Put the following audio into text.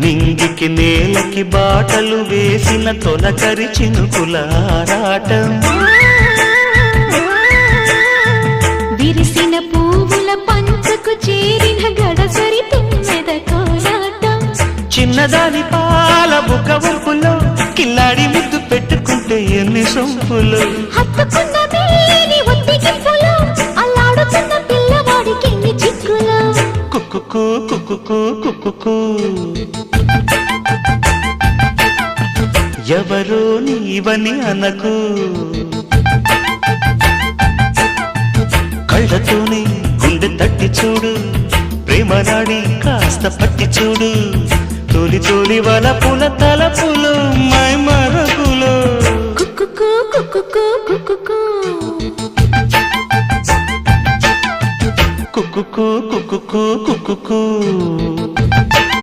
నింగికి నేలకి బాటలు వేసిన తొలకరి చినుకుల ఆరాటం, విరిసిన పువ్వుల పంచకు చేరిన గడసరి తుమ్మెద కోలాటం, చిన్నదాని పాల బుక వంపులో కిల్లాడి ముద్దు పెట్టుకుంటే ఎన్ని సొంపులు, హత్తుకున్న మేని ఒత్తిగింపులో అల్లాడుతున్న పిల్లవాడికి ఎన్ని చిక్కులు. కుక్కుకు కుక్కుకు కుక్కుకు ఎవరో నీవని అనకు, కళ్ళతోనే గుండె తట్టి చూడు, ప్రేమ నాడి కాస్త పట్టి చూడు, తొలి తొలి వలపుల తలపులు మై మరపులు. కుక్కుకు కుక్కుకు కుక్కుకు కుక్కుకు కుక్కుకు కుక్కుకు